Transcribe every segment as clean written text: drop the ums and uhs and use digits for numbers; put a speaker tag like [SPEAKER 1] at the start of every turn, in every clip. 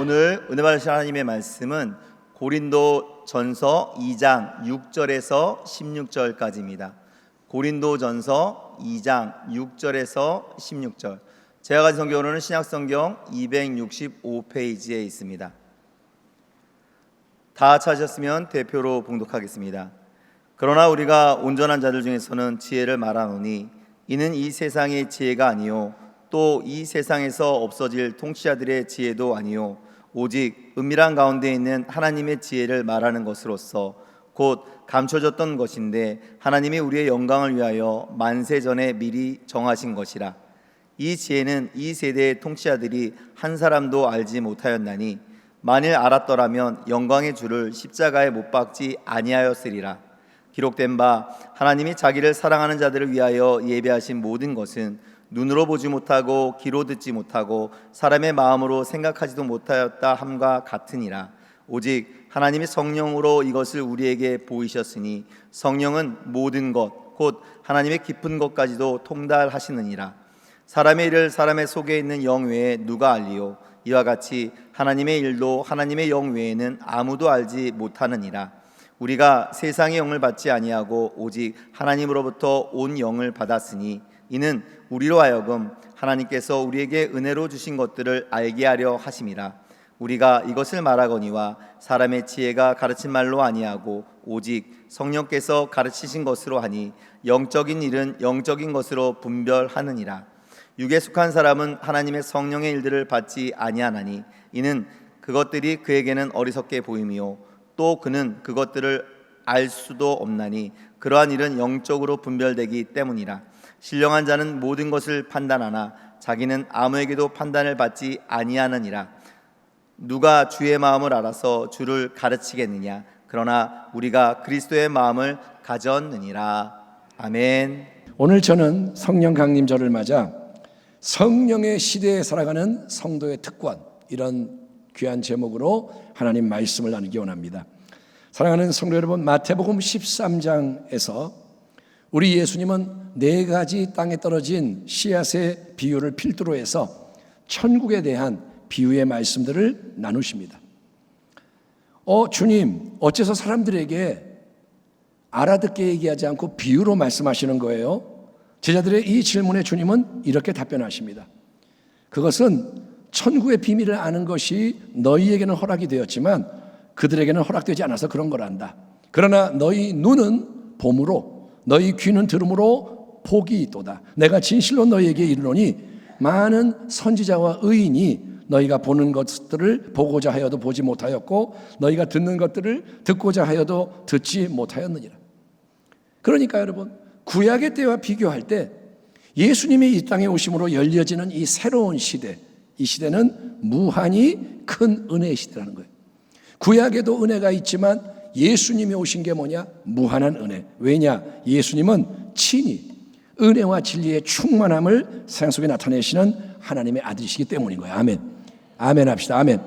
[SPEAKER 1] 오늘 은혜 받으실 하나님의 말씀은 고린도 전서 2장 6절에서 16절까지입니다. 고린도 전서 2장 6절에서 16절. 제가 가진 성경으로는 신약성경 265페이지에 있습니다. 다 찾으셨으면 대표로 봉독하겠습니다. 그러나 우리가 온전한 자들 중에서는 지혜를 말하노니 이는 이 세상의 지혜가 아니요 또 이 세상에서 없어질 통치자들의 지혜도 아니요 오직 은밀한 가운데 있는 하나님의 지혜를 말하는 것으로서 곧 감춰졌던 것인데 하나님이 우리의 영광을 위하여 만세 전에 미리 정하신 것이라. 이 지혜는 이 세대의 통치자들이 한 사람도 알지 못하였나니 만일 알았더라면 영광의 주를 십자가에 못 박지 아니하였으리라. 기록된 바 하나님이 자기를 사랑하는 자들을 위하여 예배하신 모든 것은 눈으로 보지 못하고 귀로 듣지 못하고 사람의 마음으로 생각하지도 못하였다 함과 같으니라. 오직 하나님이 성령으로 이것을 우리에게 보이셨으니 성령은 모든 것 곧 하나님의 깊은 것까지도 통달하시느니라. 사람의 일을 사람의 속에 있는 영 외에 누가 알리요 이와 같이 하나님의 일도 하나님의 영 외에는 아무도 알지 못하느니라. 우리가 세상의 영을 받지 아니하고 오직 하나님으로부터 온 영을 받았으니 이는 우리로 하여금 하나님께서 우리에게 은혜로 주신 것들을 알게 하려 하심이라. 우리가 이것을 말하거니와 사람의 지혜가 가르친 말로 아니하고 오직 성령께서 가르치신 것으로 하니 영적인 일은 영적인 것으로 분별하느니라. 육에 속한 사람은 하나님의 성령의 일들을 받지 아니하나니 이는 그것들이 그에게는 어리석게 보임이요 또 그는 그것들을 알 수도 없나니 그러한 일은 영적으로 분별되기 때문이라. 신령한 자는 모든 것을 판단하나 자기는 아무에게도 판단을 받지 아니하느니라. 누가 주의 마음을 알아서 주를 가르치겠느냐. 그러나 우리가 그리스도의 마음을 가졌느니라. 아멘.
[SPEAKER 2] 오늘 저는 성령 강림절을 맞아 성령의 시대에 살아가는 성도의 특권, 이런 귀한 제목으로 하나님 말씀을 나누기 원합니다. 사랑하는 성도 여러분, 마태복음 13장에서 우리 예수님은 4가지 땅에 떨어진 씨앗의 비유를 필두로 해서 천국에 대한 비유의 말씀들을 나누십니다. 주님, 어째서 사람들에게 알아듣게 얘기하지 않고 비유로 말씀하시는 거예요? 제자들의 이 질문에 주님은 이렇게 답변하십니다. 그것은 천국의 비밀을 아는 것이 너희에게는 허락이 되었지만 그들에게는 허락되지 않아서 그런 거란다. 그러나 너희 눈은 봄으로 너희 귀는 들음으로 복이 있도다. 내가 진실로 너희에게 이르노니 많은 선지자와 의인이 너희가 보는 것들을 보고자 하여도 보지 못하였고 너희가 듣는 것들을 듣고자 하여도 듣지 못하였느니라. 그러니까 여러분, 구약의 때와 비교할 때 예수님이 이 땅에 오심으로 열려지는 이 새로운 시대, 이 시대는 무한히 큰 은혜의 시대라는 거예요. 구약에도 은혜가 있지만 예수님이 오신 게 뭐냐? 무한한 은혜. 왜냐? 예수님은 친히 은혜와 진리의 충만함을 세상 속에 나타내시는 하나님의 아들이시기 때문인 거예요. 아멘. 아멘 합시다. 아멘.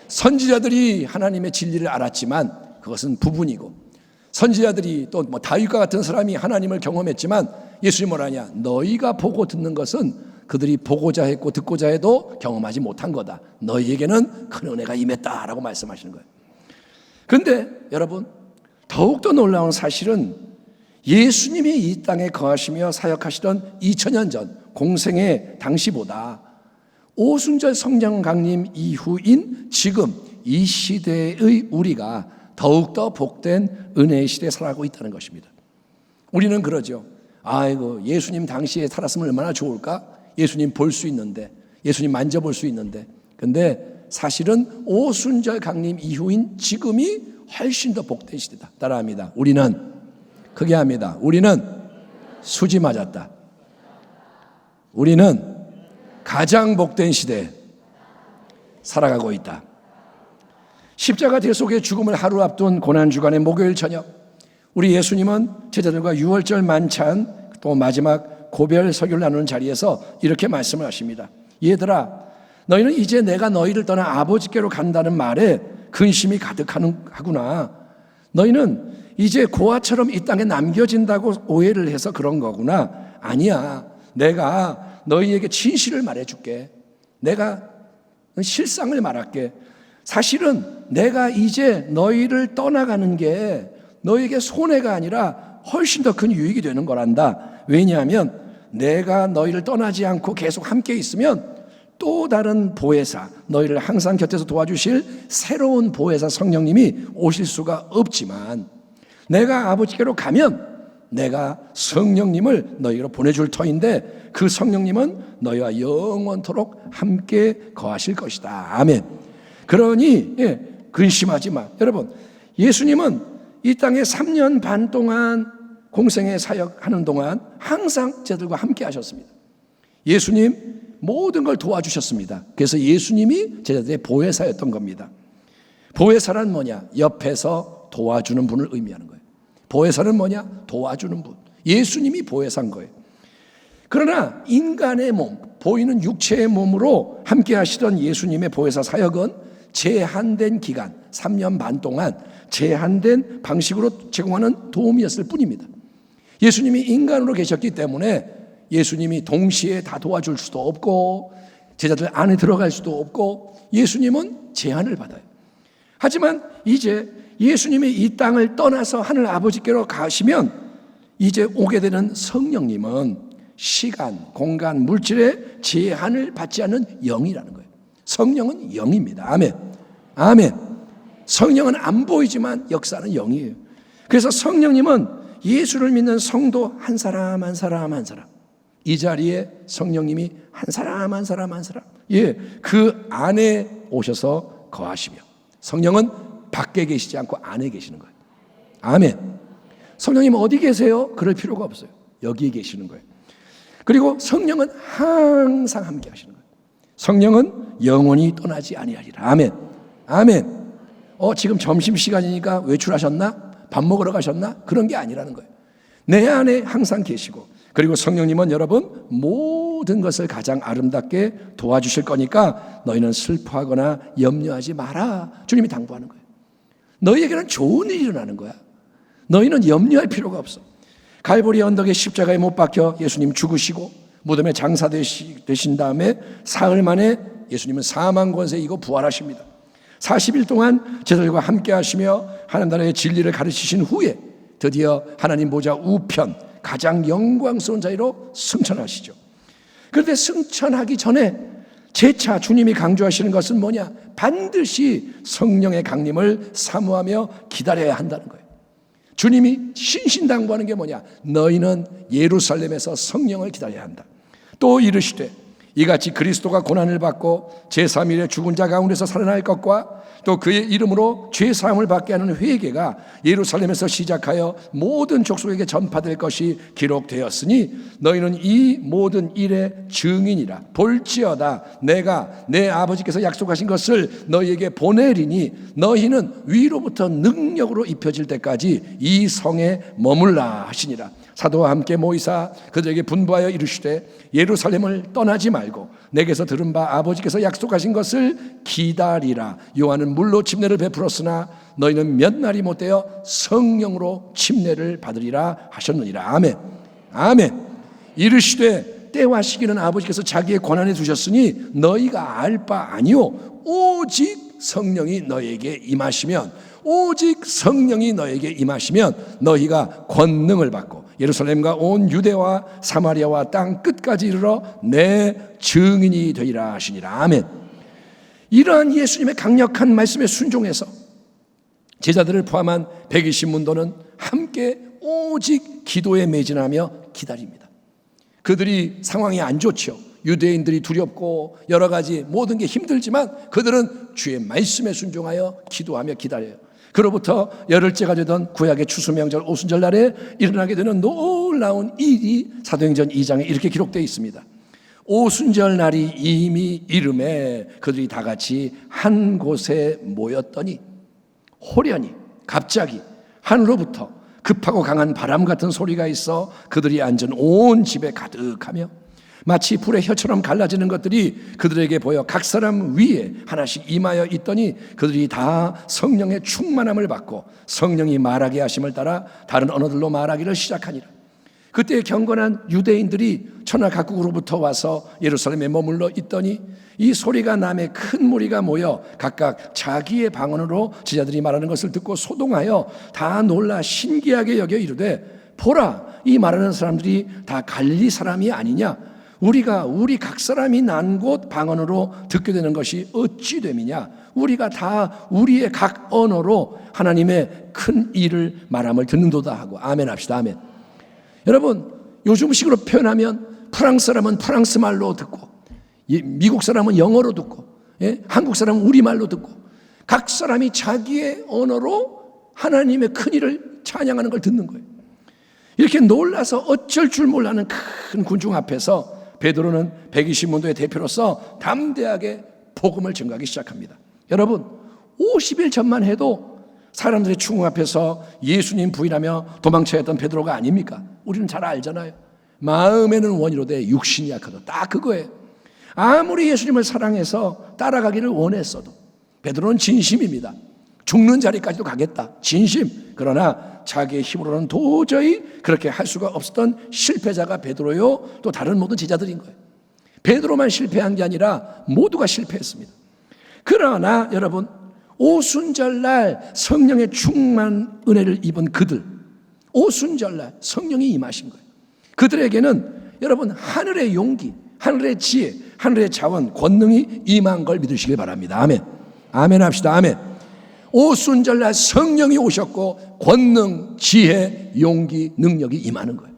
[SPEAKER 2] 선지자들이 하나님의 진리를 알았지만 그것은 부분이고, 선지자들이 또 다윗과 같은 사람이 하나님을 경험했지만 예수님 뭐라냐? 너희가 보고 듣는 것은 그들이 보고자 했고 듣고자 해도 경험하지 못한 거다. 너희에게는 큰 은혜가 임했다라고 말씀하시는 거예요. 그런데 여러분, 더욱더 놀라운 사실은 예수님이 이 땅에 거하시며 사역하시던 2000년 전 공생의 당시보다 오순절 성령 강림 이후인 지금 이 시대의 우리가 더욱더 복된 은혜의 시대에 살아가고 있다는 것입니다. 우리는 그러죠. 아이고, 예수님 당시에 살았으면 얼마나 좋을까? 예수님 볼 수 있는데, 예수님 만져볼 수 있는데. 근데 사실은 오순절 강림 이후인 지금이 훨씬 더 복된 시대다. 따라합니다. 우리는 크게 합니다. 우리는 수지 맞았다. 우리는 가장 복된 시대에 살아가고 있다. 십자가 대속의 죽음을 하루 앞둔 고난주간의 목요일 저녁, 우리 예수님은 제자들과 유월절 만찬 또 마지막 고별 설교를 나누는 자리에서 이렇게 말씀을 하십니다. 얘들아, 너희는 이제 내가 너희를 떠나 아버지께로 간다는 말에 근심이 가득하구나. 너희는 이제 고아처럼 이 땅에 남겨진다고 오해를 해서 그런 거구나. 아니야. 내가 너희에게 진실을 말해줄게. 내가 실상을 말할게. 사실은 내가 이제 너희를 떠나가는 게 너에게 손해가 아니라 훨씬 더 큰 유익이 되는 거란다. 왜냐하면 내가 너희를 떠나지 않고 계속 함께 있으면 또 다른 보혜사, 너희를 항상 곁에서 도와주실 새로운 보혜사 성령님이 오실 수가 없지만 내가 아버지께로 가면 내가 성령님을 너희로 보내줄 터인데 그 성령님은 너희와 영원토록 함께 거하실 것이다. 아멘. 그러니 근심하지 마. 여러분, 예수님은 이 땅에 3년 반 동안 공생애 사역하는 동안 항상 제들과 함께 하셨습니다. 예수님 모든 걸 도와주셨습니다. 그래서 예수님이 제자들의 보혜사였던 겁니다. 보혜사란 뭐냐? 옆에서 도와주는 분을 의미하는 거예요. 보혜사는 뭐냐? 도와주는 분. 예수님이 보혜사인 거예요. 그러나 인간의 몸, 보이는 육체의 몸으로 함께 하시던 예수님의 보혜사 사역은 제한된 기간, 3년 반 동안 제한된 방식으로 제공하는 도움이었을 뿐입니다. 예수님이 인간으로 계셨기 때문에 예수님이 동시에 다 도와줄 수도 없고 제자들 안에 들어갈 수도 없고 예수님은 제한을 받아요. 하지만 이제 예수님이 이 땅을 떠나서 하늘 아버지께로 가시면 이제 오게 되는 성령님은 시간, 공간, 물질의 제한을 받지 않는 영이라는 거예요. 성령은 영입니다. 아멘. 아멘. 성령은 안 보이지만 역사는 영이에요. 그래서 성령님은 예수를 믿는 성도 한 사람 한 사람 한 사람, 이 자리에 성령님이 한 사람 한 사람 한 사람, 그 안에 오셔서 거하시며, 성령은 밖에 계시지 않고 안에 계시는 거예요. 아멘. 성령님 어디 계세요? 그럴 필요가 없어요. 여기에 계시는 거예요. 그리고 성령은 항상 함께 하시는 거예요. 성령은 영원히 떠나지 아니하리라. 아멘. 아멘. 지금 점심시간이니까 외출하셨나? 밥 먹으러 가셨나? 그런 게 아니라는 거예요. 내 안에 항상 계시고, 그리고 성령님은 여러분 모든 것을 가장 아름답게 도와주실 거니까 너희는 슬퍼하거나 염려하지 마라. 주님이 당부하는 거예요. 너희에게는 좋은 일이 일어나는 거야. 너희는 염려할 필요가 없어. 갈보리 언덕에 십자가에 못 박혀 예수님 죽으시고 무덤에 장사되신 다음에 사흘 만에 예수님은 사망 권세 이고 부활하십니다. 40일 동안 제자들과 함께 하시며 하나님 나라의 진리를 가르치신 후에 드디어 하나님 보좌 우편 가장 영광스러운 자리로 승천하시죠. 그런데 승천하기 전에 재차 주님이 강조하시는 것은 뭐냐? 반드시 성령의 강림을 사모하며 기다려야 한다는 거예요. 주님이 신신당부하는 게 뭐냐? 너희는 예루살렘에서 성령을 기다려야 한다. 또 이르시되 이같이 그리스도가 고난을 받고 제3일에 죽은 자 가운데서 살아날 것과 또 그의 이름으로 죄사함을 받게 하는 회개가 예루살렘에서 시작하여 모든 족속에게 전파될 것이 기록되었으니 너희는 이 모든 일의 증인이라. 볼지어다 내가 내 아버지께서 약속하신 것을 너희에게 보내리니 너희는 위로부터 능력으로 입혀질 때까지 이 성에 머물라 하시니라. 사도와 함께 모이사 그들에게 분부하여 이르시되 예루살렘을 떠나지 말고 내게서 들은 바 아버지께서 약속하신 것을 기다리라. 요한은 물로 침례를 베풀었으나 너희는 몇 날이 못되어 성령으로 침례를 받으리라 하셨느니라. 아멘. 아멘. 이르시되 때와 시기는 아버지께서 자기의 권한에 두셨으니 너희가 알 바 아니요 오직 성령이 너희에게 임하시면, 오직 성령이 너희에게 임하시면 너희가 권능을 받고 예루살렘과 온 유대와 사마리아와 땅 끝까지 이르러 내 증인이 되리라 하시니라. 아멘. 이러한 예수님의 강력한 말씀에 순종해서 제자들을 포함한 120문도는 함께 오직 기도에 매진하며 기다립니다. 그들이 상황이 안 좋죠. 유대인들이 두렵고 여러 가지 모든 게 힘들지만 그들은 주의 말씀에 순종하여 기도하며 기다려요. 그로부터 열흘째가 되던 구약의 추수명절 오순절 날에 일어나게 되는 놀라운 일이 사도행전 2장에 이렇게 기록되어 있습니다. 오순절 날이 이미 이름에 그들이 다 같이 한 곳에 모였더니 호련히 갑자기 하늘로부터 급하고 강한 바람 같은 소리가 있어 그들이 앉은 온 집에 가득하며 마치 불의 혀처럼 갈라지는 것들이 그들에게 보여 각 사람 위에 하나씩 임하여 있더니 그들이 다 성령의 충만함을 받고 성령이 말하게 하심을 따라 다른 언어들로 말하기를 시작하니라. 그때 경건한 유대인들이 천하 각국으로부터 와서 예루살렘에 머물러 있더니 이 소리가 남에 큰 무리가 모여 각각 자기의 방언으로 제자들이 말하는 것을 듣고 소동하여 다 놀라 신기하게 여겨 이르되 보라, 이 말하는 사람들이 다 갈릴리 사람이 아니냐? 우리가 우리 각 사람이 난 곳 방언으로 듣게 되는 것이 어찌 됨이냐? 우리가 다 우리의 각 언어로 하나님의 큰 일을 말함을 듣는도다 하고 아멘 합시다. 아멘. 여러분, 요즘식으로 표현하면 프랑스 사람은 프랑스 말로 듣고 미국 사람은 영어로 듣고 한국 사람은 우리말로 듣고 각 사람이 자기의 언어로 하나님의 큰 일을 찬양하는 걸 듣는 거예요. 이렇게 놀라서 어쩔 줄 몰라는 큰 군중 앞에서 베드로는 120문도의 대표로서 담대하게 복음을 전가하기 시작합니다. 여러분, 50일 전만 해도 사람들의 충고 앞에서 예수님 부인하며 도망쳐야 했던 베드로가 아닙니까? 우리는 잘 알잖아요. 마음에는 원이로되 육신이 약하다. 딱 그거예요. 아무리 예수님을 사랑해서 따라가기를 원했어도 베드로는 진심입니다. 죽는 자리까지도 가겠다. 진심. 그러나 자기의 힘으로는 도저히 그렇게 할 수가 없었던 실패자가 베드로요, 또 다른 모든 제자들인 거예요. 베드로만 실패한 게 아니라 모두가 실패했습니다. 그러나 여러분, 오순절날 성령의 충만 은혜를 입은 그들, 오순절날 성령이 임하신 거예요. 그들에게는 여러분 하늘의 용기, 하늘의 지혜, 하늘의 자원, 권능이 임한 걸 믿으시길 바랍니다. 아멘. 아멘 합시다. 아멘. 오순절날 성령이 오셨고 권능, 지혜, 용기, 능력이 임하는 거예요.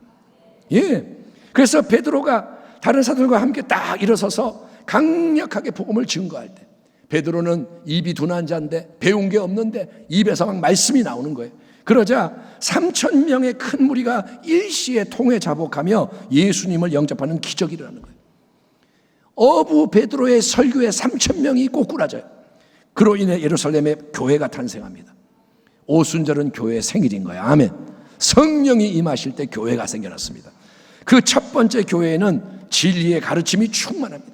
[SPEAKER 2] 예. 그래서 베드로가 다른 사도들과 함께 딱 일어서서 강력하게 복음을 증거할 때 베드로는 입이 둔한 자인데 배운 게 없는데 입에서 막 말씀이 나오는 거예요. 그러자 3,000명의 큰 무리가 일시에 통회 자복하며 예수님을 영접하는 기적이 일어나는 거예요. 어부 베드로의 설교에 3,000명이 꼬꾸라져요. 그로 인해 예루살렘에 교회가 탄생합니다. 오순절은 교회의 생일인 거예요. 아멘. 성령이 임하실 때 교회가 생겨났습니다. 그 첫 번째 교회에는 진리의 가르침이 충만합니다.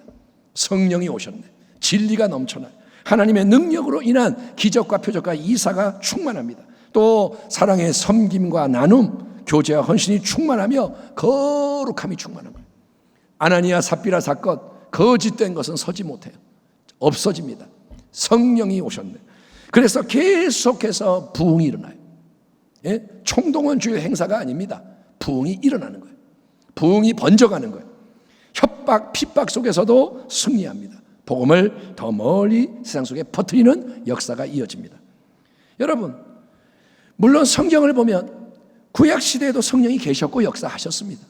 [SPEAKER 2] 성령이 오셨네. 진리가 넘쳐나요. 하나님의 능력으로 인한 기적과 표적과 이사가 충만합니다. 또 사랑의 섬김과 나눔, 교제와 헌신이 충만하며 거룩함이 충만합니다. 아나니아 삽비라 사건, 거짓된 것은 서지 못해요. 없어집니다. 성령이 오셨네. 그래서 계속해서 부흥이 일어나요. 예? 총동원 주의 행사가 아닙니다. 부흥이 일어나는 거예요. 부흥이 번져가는 거예요. 협박, 핍박 속에서도 승리합니다. 복음을 더 멀리 세상 속에 퍼뜨리는 역사가 이어집니다. 여러분, 물론 성경을 보면 구약시대에도 성령이 계셨고 역사하셨습니다.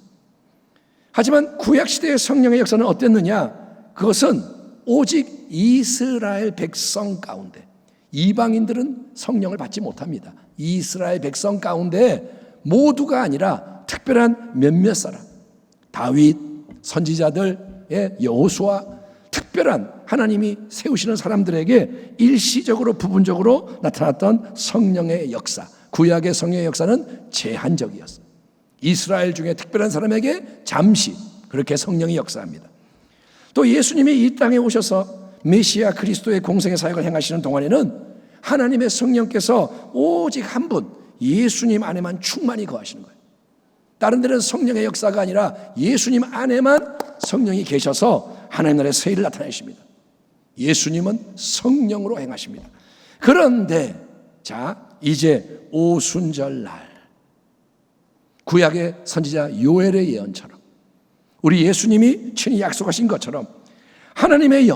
[SPEAKER 2] 하지만 구약시대의 성령의 역사는 어땠느냐? 그것은 오직 이스라엘 백성 가운데, 이방인들은 성령을 받지 못합니다. 이스라엘 백성 가운데 모두가 아니라 특별한 몇몇 사람, 다윗, 선지자들, 여호수아, 특별한 하나님이 세우시는 사람들에게 일시적으로 부분적으로 나타났던 성령의 역사, 구약의 성령의 역사는 제한적이었어요. 이스라엘 중에 특별한 사람에게 잠시 그렇게 성령이 역사합니다. 또 예수님이 이 땅에 오셔서 메시아 그리스도의 공생의 사역을 행하시는 동안에는 하나님의 성령께서 오직 한 분, 예수님 안에만 충만히 거하시는 거예요. 다른 데는 성령의 역사가 아니라 예수님 안에만 성령이 계셔서 하나님 나라의 새 일을 나타내십니다. 예수님은 성령으로 행하십니다. 그런데 자, 이제 오순절날 구약의 선지자 요엘의 예언처럼 우리 예수님이 친히 약속하신 것처럼 하나님의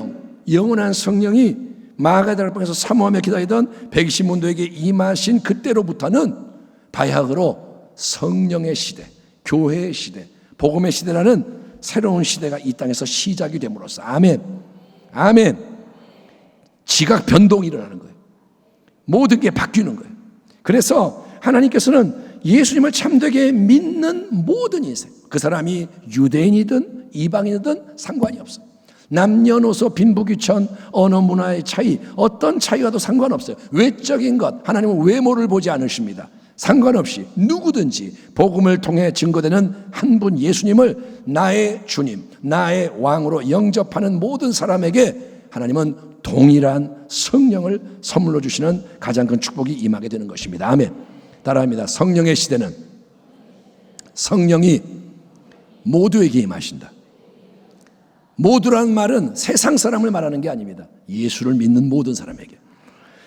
[SPEAKER 2] 영원한 성령이 마가다락방에서 사모하며 기다리던 120문도에게 임하신 그때로부터는 바야흐로 성령의 시대, 교회의 시대, 복음의 시대라는 새로운 시대가 이 땅에서 시작이 됨으로써 아멘, 아멘. 지각 변동이 일어나는 거예요. 모든 게 바뀌는 거예요. 그래서 하나님께서는 예수님을 참되게 믿는 모든 인생, 그 사람이 유대인이든 이방인이든 상관이 없어요. 남녀노소 빈부귀천 언어 문화의 차이 어떤 차이와도 상관없어요. 외적인 것 하나님은 외모를 보지 않으십니다. 상관없이 누구든지 복음을 통해 증거되는 한 분 예수님을 나의 주님, 나의 왕으로 영접하는 모든 사람에게 하나님은 동일한 성령을 선물로 주시는 가장 큰 축복이 임하게 되는 것입니다. 아멘. 따라합니다. 성령의 시대는 성령이 모두에게 임하신다. 모두라는 말은 세상 사람을 말하는 게 아닙니다. 예수를 믿는 모든 사람에게.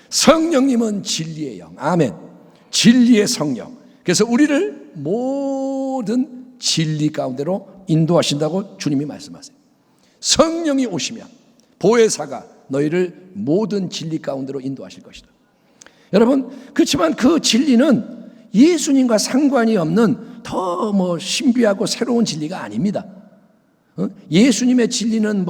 [SPEAKER 2] 성령님은 진리의 영. 아멘. 진리의 성령. 그래서 우리를 모든 진리 가운데로 인도하신다고 주님이 말씀하세요. 성령이 오시면 보혜사가 너희를 모든 진리 가운데로 인도하실 것이다. 여러분, 그렇지만 그 진리는 예수님과 상관이 없는 더 신비하고 새로운 진리가 아닙니다. 예수님의 진리는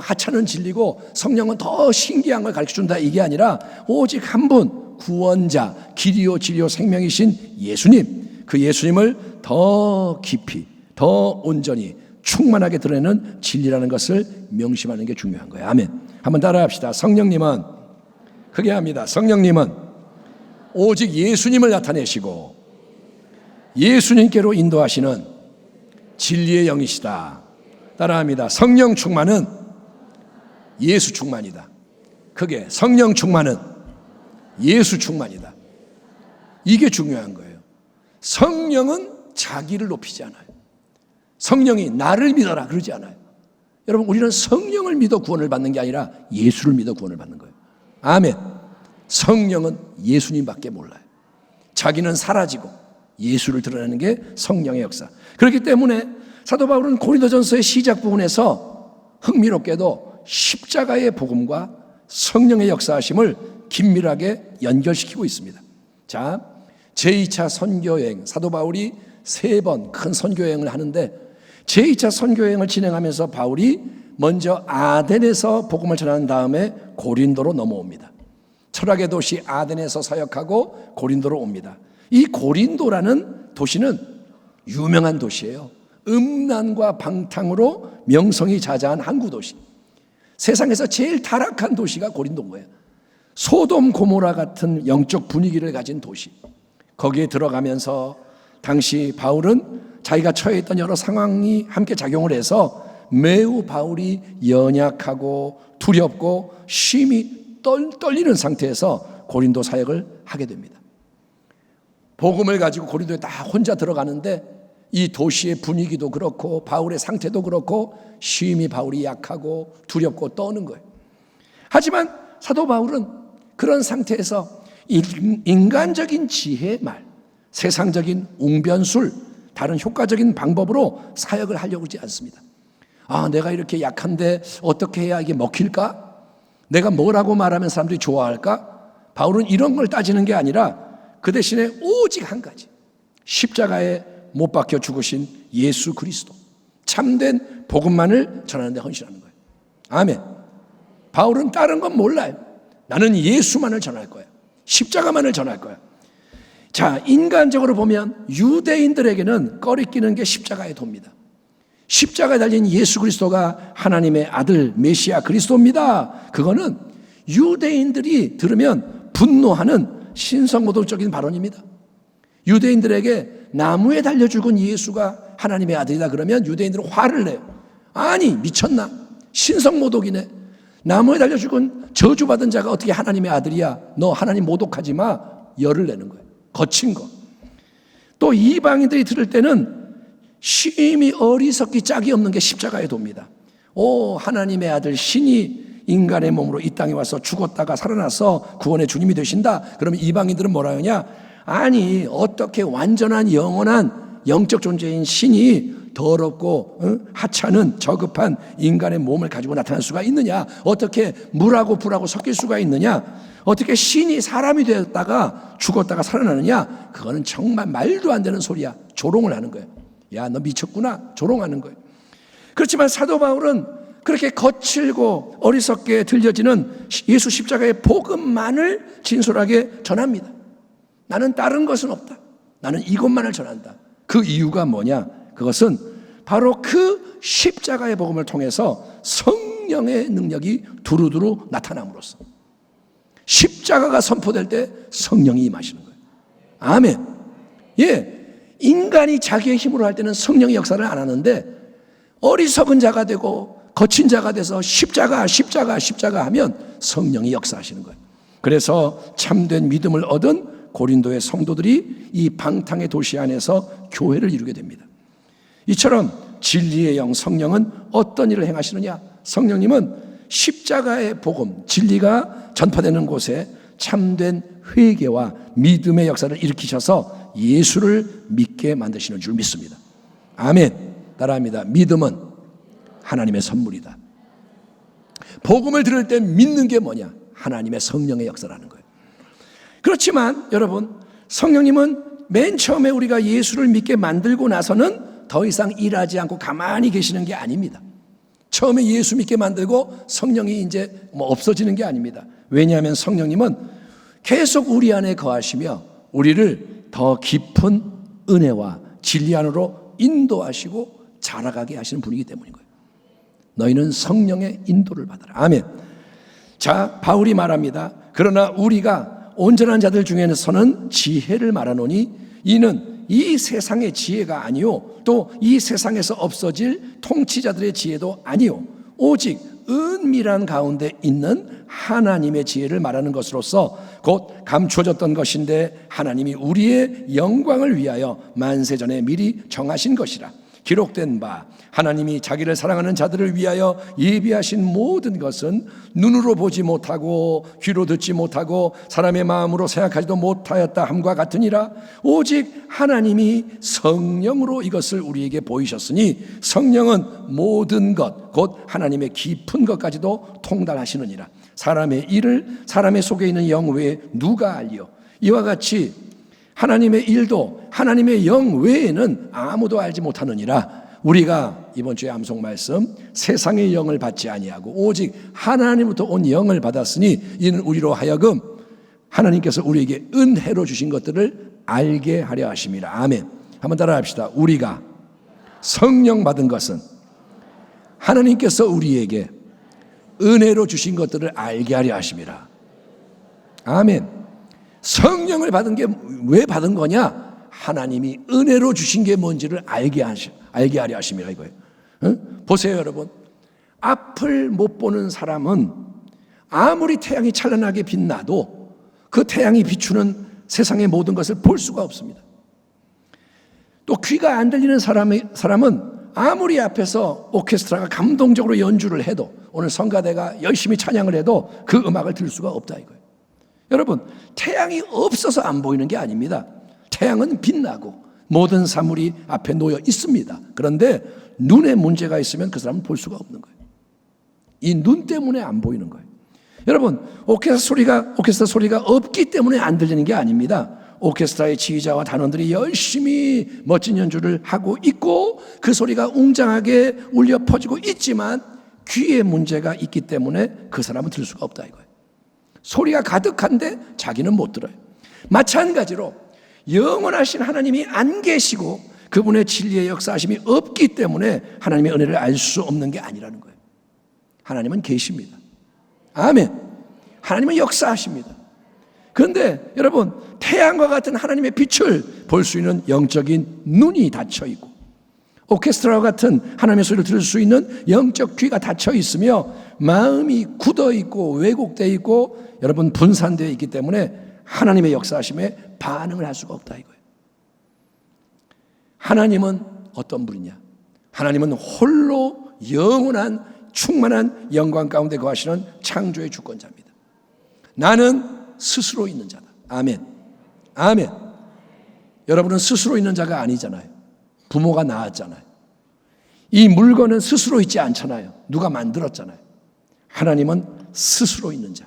[SPEAKER 2] 하찮은 진리고 성령은 더 신기한 걸 가르쳐준다, 이게 아니라 오직 한 분 구원자, 길이요 진리요 생명이신 예수님, 그 예수님을 더 깊이 더 온전히 충만하게 드러내는 진리라는 것을 명심하는 게 중요한 거예요. 아멘. 한번 따라합시다. 성령님은, 크게 합니다. 성령님은 오직 예수님을 나타내시고 예수님께로 인도하시는 진리의 영이시다. 따라합니다. 성령 충만은 예수 충만이다. 크게, 성령 충만은 예수 충만이다. 이게 중요한 거예요. 성령은 자기를 높이지 않아요. 성령이 나를 믿어라 그러지 않아요. 여러분, 우리는 성령을 믿어 구원을 받는 게 아니라 예수를 믿어 구원을 받는 거예요. 아멘. 성령은 예수님밖에 몰라요. 자기는 사라지고 예수를 드러내는 게 성령의 역사. 그렇기 때문에 사도 바울은 고린도전서의 시작 부분에서 흥미롭게도 십자가의 복음과 성령의 역사하심을 긴밀하게 연결시키고 있습니다. 자, 제2차 선교여행, 사도 바울이 3번 큰 선교여행을 하는데 제2차 선교여행을 진행하면서 바울이 먼저 아덴에서 복음을 전한 다음에 고린도로 넘어옵니다. 철학의 도시 아덴에서 사역하고 고린도로 옵니다. 이 고린도라는 도시는 유명한 도시예요. 음란과 방탕으로 명성이 자자한 항구 도시. 세상에서 제일 타락한 도시가 고린도인 거예요. 소돔 고모라 같은 영적 분위기를 가진 도시. 거기에 들어가면서 당시 바울은 자기가 처해 있던 여러 상황이 함께 작용을 해서 매우 바울이 연약하고 두렵고 심히 떨리는 상태에서 고린도 사역을 하게 됩니다. 복음을 가지고 고린도에 다 혼자 들어가는데 이 도시의 분위기도 그렇고 바울의 상태도 그렇고 심히 바울이 약하고 두렵고 떠는 거예요. 하지만 사도 바울은 그런 상태에서 인간적인 지혜의 말, 세상적인 웅변술, 다른 효과적인 방법으로 사역을 하려고 하지 않습니다. 아, 내가 이렇게 약한데 어떻게 해야 이게 먹힐까? 내가 뭐라고 말하면 사람들이 좋아할까? 바울은 이런 걸 따지는 게 아니라 그 대신에 오직 한 가지, 십자가에 못 박혀 죽으신 예수 그리스도, 참된 복음만을 전하는 데 헌신하는 거예요. 아멘. 바울은 다른 건 몰라요. 나는 예수만을 전할 거야. 십자가만을 전할 거야. 자, 인간적으로 보면 유대인들에게는 꺼리끼는 게 십자가의 도입니다. 십자가에 달린 예수 그리스도가 하나님의 아들 메시아 그리스도입니다. 그거는 유대인들이 들으면 분노하는 신성모독적인 발언입니다. 유대인들에게 나무에 달려 죽은 예수가 하나님의 아들이다 그러면 유대인들은 화를 내요. 아니, 미쳤나? 신성모독이네. 나무에 달려 죽은 저주받은 자가 어떻게 하나님의 아들이야? 너 하나님 모독하지 마. 열을 내는 거예요. 거친 거. 또 이방인들이 들을 때는 심히 어리석기 짝이 없는 게 십자가의 도입니다. 오, 하나님의 아들 신이 인간의 몸으로 이 땅에 와서 죽었다가 살아나서 구원의 주님이 되신다. 그러면 이방인들은 뭐라 하냐? 아니, 어떻게 완전한 영원한 영적 존재인 신이 더럽고 하찮은 저급한 인간의 몸을 가지고 나타날 수가 있느냐? 어떻게 물하고 불하고 섞일 수가 있느냐? 어떻게 신이 사람이 되었다가 죽었다가 살아나느냐? 그거는 정말 말도 안 되는 소리야. 조롱을 하는 거예요. 야, 너 미쳤구나. 조롱하는 거예요. 그렇지만 사도 바울은 그렇게 거칠고 어리석게 들려지는 예수 십자가의 복음만을 진솔하게 전합니다. 나는 다른 것은 없다. 나는 이것만을 전한다. 그 이유가 뭐냐? 그것은 바로 그 십자가의 복음을 통해서 성령의 능력이 두루두루 나타남으로써 십자가가 선포될 때 성령이 임하시는 거예요. 아멘. 예, 인간이 자기의 힘으로 할 때는 성령의 역사를 안 하는데 어리석은 자가 되고 거친 자가 돼서 십자가 하면 성령이 역사하시는 거예요. 그래서 참된 믿음을 얻은 고린도의 성도들이 이 방탕의 도시 안에서 교회를 이루게 됩니다. 이처럼 진리의 영 성령은 어떤 일을 행하시느냐? 성령님은 십자가의 복음, 진리가 전파되는 곳에 참된 회개와 믿음의 역사를 일으키셔서 예수를 믿게 만드시는 줄 믿습니다. 아멘. 따라합니다. 믿음은 하나님의 선물이다. 복음을 들을 때 믿는 게 뭐냐? 하나님의 성령의 역사라는 거예요. 그렇지만 여러분, 성령님은 맨 처음에 우리가 예수를 믿게 만들고 나서는 더 이상 일하지 않고 가만히 계시는 게 아닙니다. 처음에 예수 믿게 만들고 성령이 이제 없어지는 게 아닙니다. 왜냐하면 성령님은 계속 우리 안에 거하시며 우리를 더 깊은 은혜와 진리 안으로 인도하시고 자라가게 하시는 분이기 때문인 거예요. 너희는 성령의 인도를 받아라. 아멘. 자, 바울이 말합니다. 그러나 우리가 온전한 자들 중에서는 지혜를 말하노니 이는 이 세상의 지혜가 아니요 또 이 세상에서 없어질 통치자들의 지혜도 아니요 오직 은밀한 가운데 있는 하나님의 지혜를 말하는 것으로서 곧 감추어졌던 것인데 하나님이 우리의 영광을 위하여 만세전에 미리 정하신 것이라. 기록된 바 하나님이 자기를 사랑하는 자들을 위하여 예비하신 모든 것은 눈으로 보지 못하고 귀로 듣지 못하고 사람의 마음으로 생각하지도 못하였다 함과 같으니라. 오직 하나님이 성령으로 이것을 우리에게 보이셨으니 성령은 모든 것 곧 하나님의 깊은 것까지도 통달하시느니라. 사람의 일을 사람의 속에 있는 영 외에 누가 알리요? 이와 같이 하나님의 일도 하나님의 영 외에는 아무도 알지 못하느니라. 우리가 이번 주에 암송 말씀 세상의 영을 받지 아니하고 오직 하나님부터 온 영을 받았으니 이는 우리로 하여금 하나님께서 우리에게 은혜로 주신 것들을 알게 하려 하심이라. 아멘. 한번 따라 합시다. 우리가 성령 받은 것은 하나님께서 우리에게 은혜로 주신 것들을 알게 하려 하심이라. 아멘. 성령을 받은 게 왜 받은 거냐? 하나님이 은혜로 주신 게 뭔지를 알게 하려 하심이라 이거예요. 보세요 여러분. 앞을 못 보는 사람은 아무리 태양이 찬란하게 빛나도 그 태양이 비추는 세상의 모든 것을 볼 수가 없습니다. 또 귀가 안 들리는 사람은 아무리 앞에서 오케스트라가 감동적으로 연주를 해도 오늘 성가대가 열심히 찬양을 해도 그 음악을 들을 수가 없다 이거예요. 여러분, 태양이 없어서 안 보이는 게 아닙니다. 태양은 빛나고 모든 사물이 앞에 놓여 있습니다. 그런데 눈에 문제가 있으면 그 사람은 볼 수가 없는 거예요. 이 눈 때문에 안 보이는 거예요. 여러분, 오케스트라 소리가 없기 때문에 안 들리는 게 아닙니다. 오케스트라의 지휘자와 단원들이 열심히 멋진 연주를 하고 있고 그 소리가 웅장하게 울려 퍼지고 있지만 귀에 문제가 있기 때문에 그 사람은 들을 수가 없다 이거예요. 소리가 가득한데 자기는 못 들어요. 마찬가지로 영원하신 하나님이 안 계시고 그분의 진리의 역사하심이 없기 때문에 하나님의 은혜를 알 수 없는 게 아니라는 거예요. 하나님은 계십니다. 아멘. 하나님은 역사하십니다. 그런데 여러분, 태양과 같은 하나님의 빛을 볼 수 있는 영적인 눈이 닫혀 있고 오케스트라와 같은 하나님의 소리를 들을 수 있는 영적 귀가 닫혀 있으며 마음이 굳어 있고 왜곡되어 있고 여러분 분산되어 있기 때문에 하나님의 역사하심에 반응을 할 수가 없다 이거예요. 하나님은 어떤 분이냐? 하나님은 홀로 영원한 충만한 영광 가운데 거하시는 창조의 주권자입니다. 나는 스스로 있는 자다. 아멘. 아멘. 여러분은 스스로 있는 자가 아니잖아요. 부모가 낳았잖아요. 이 물건은 스스로 있지 않잖아요. 누가 만들었잖아요. 하나님은 스스로 있는 자.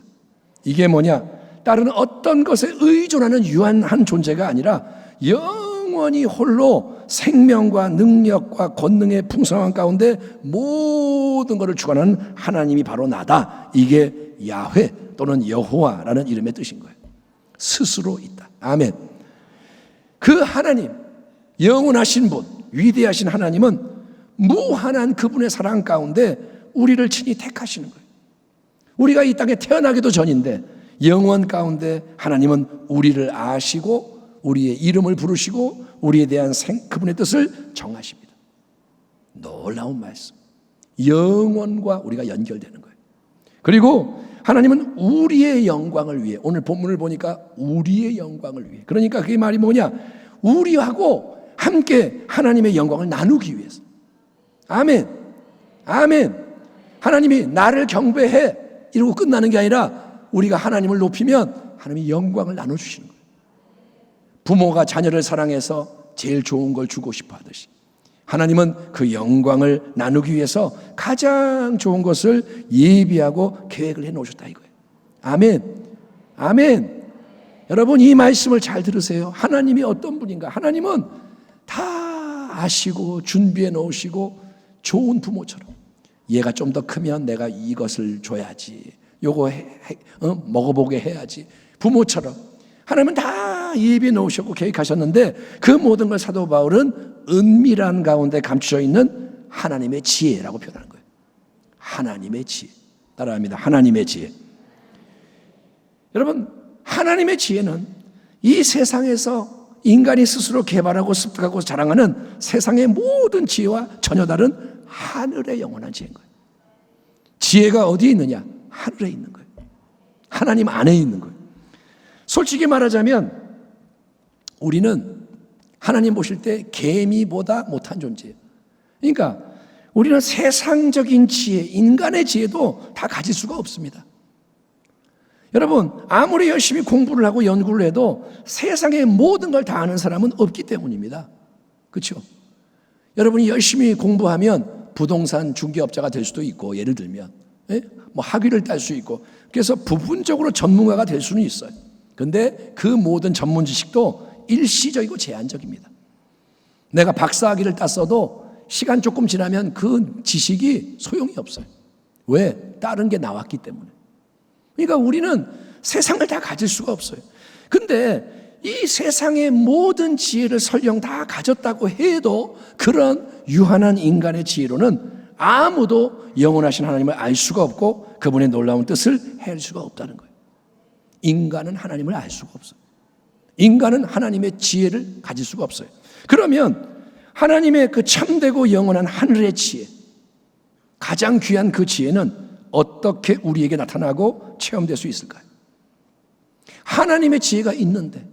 [SPEAKER 2] 이게 뭐냐? 다른 어떤 것에 의존하는 유한한 존재가 아니라 영원히 홀로 생명과 능력과 권능의 풍성함 가운데 모든 것을 주관하는 하나님이 바로 나다. 이게 야훼 또는 여호와라는 이름의 뜻인 거예요. 스스로 있다. 아멘. 그 하나님, 영원하신 분, 위대하신 하나님은 무한한 그분의 사랑 가운데 우리를 친히 택하시는 거예요. 우리가 이 땅에 태어나기도 전인데 영원 가운데 하나님은 우리를 아시고 우리의 이름을 부르시고 우리에 대한 그분의 뜻을 정하십니다. 놀라운 말씀. 영원과 우리가 연결되는 거예요. 그리고 하나님은 우리의 영광을 위해, 오늘 본문을 보니까 우리의 영광을 위해, 그러니까 그게 말이 뭐냐? 우리하고 함께 하나님의 영광을 나누기 위해서. 아멘. 아멘. 하나님이 나를 경배해 이러고 끝나는 게 아니라 우리가 하나님을 높이면 하나님이 영광을 나눠주시는 거예요. 부모가 자녀를 사랑해서 제일 좋은 걸 주고 싶어 하듯이 하나님은 그 영광을 나누기 위해서 가장 좋은 것을 예비하고 계획을 해놓으셨다 이거예요. 아멘. 아멘. 여러분 이 말씀을 잘 들으세요. 하나님이 어떤 분인가? 하나님은 다 아시고 준비해 놓으시고 좋은 부모처럼 얘가 좀 더 크면 내가 이것을 줘야지, 요거 먹어보게 해야지. 부모처럼 하나님은 다 예비해 놓으셨고 계획하셨는데 그 모든 걸 사도 바울은 은밀한 가운데 감추어 있는 하나님의 지혜라고 표현하는 거예요. 하나님의 지혜. 따라합니다. 하나님의 지혜. 여러분 하나님의 지혜는 이 세상에서 인간이 스스로 개발하고 습득하고 자랑하는 세상의 모든 지혜와 전혀 다른 하늘의 영원한 지혜인 거예요. 지혜가 어디에 있느냐? 하늘에 있는 거예요. 하나님 안에 있는 거예요. 솔직히 말하자면 우리는 하나님 보실 때 개미보다 못한 존재예요. 그러니까 우리는 세상적인 지혜, 인간의 지혜도 다 가질 수가 없습니다. 여러분 아무리 열심히 공부를 하고 연구를 해도 세상의 모든 걸 다 아는 사람은 없기 때문입니다. 그렇죠? 여러분이 열심히 공부하면 부동산 중개업자가 될 수도 있고, 예를 들면 뭐 학위를 딸 수 있고, 그래서 부분적으로 전문가가 될 수는 있어요. 그런데 그 모든 전문 지식도 일시적이고 제한적입니다. 내가 박사학위를 땄어도 시간 조금 지나면 그 지식이 소용이 없어요. 왜? 다른 게 나왔기 때문에. 그러니까 우리는 세상을 다 가질 수가 없어요. 근데 이 세상의 모든 지혜를 설령 다 가졌다고 해도 그런 유한한 인간의 지혜로는 아무도 영원하신 하나님을 알 수가 없고 그분의 놀라운 뜻을 헤아릴 수가 없다는 거예요. 인간은 하나님을 알 수가 없어요. 인간은 하나님의 지혜를 가질 수가 없어요. 그러면 하나님의 그 참되고 영원한 하늘의 지혜, 가장 귀한 그 지혜는 어떻게 우리에게 나타나고 체험될 수 있을까요? 하나님의 지혜가 있는데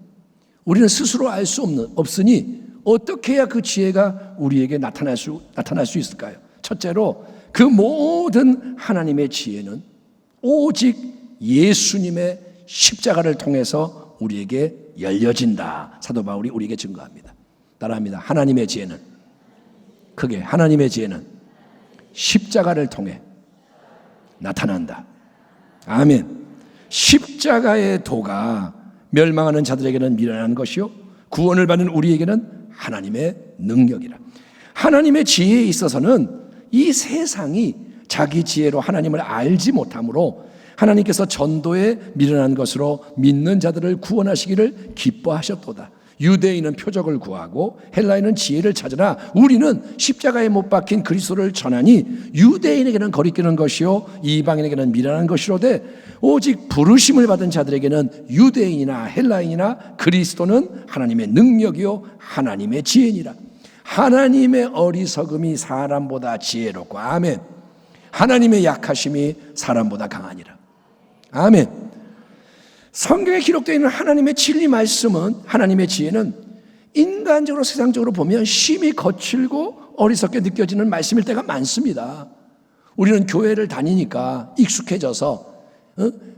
[SPEAKER 2] 우리는 스스로 알 수 없으니 어떻게 해야 그 지혜가 우리에게 나타날 수 있을까요? 첫째로 그 모든 하나님의 지혜는 오직 예수님의 십자가를 통해서 우리에게 열려진다. 사도 바울이 우리에게 증거합니다. 따라합니다. 하나님의 지혜는, 크게 하나님의 지혜는 십자가를 통해 나타난다. 아멘. 십자가의 도가 멸망하는 자들에게는 미련한 것이요 구원을 받는 우리에게는 하나님의 능력이라. 하나님의 지혜에 있어서는 이 세상이 자기 지혜로 하나님을 알지 못하므로 하나님께서 전도에 미련한 것으로 믿는 자들을 구원하시기를 기뻐하셨도다. 유대인은 표적을 구하고 헬라인은 지혜를 찾으나 우리는 십자가에 못 박힌 그리스도를 전하니 유대인에게는 거리끼는 것이요 이방인에게는 미련한 것이로되 오직 부르심을 받은 자들에게는 유대인이나 헬라인이나 그리스도는 하나님의 능력이요 하나님의 지혜니라. 하나님의 어리석음이 사람보다 지혜롭고, 아멘. 하나님의 약하심이 사람보다 강하니라. 아멘. 성경에 기록되어 있는 하나님의 진리 말씀은, 하나님의 지혜는 인간적으로 세상적으로 보면 심히 거칠고 어리석게 느껴지는 말씀일 때가 많습니다. 우리는 교회를 다니니까 익숙해져서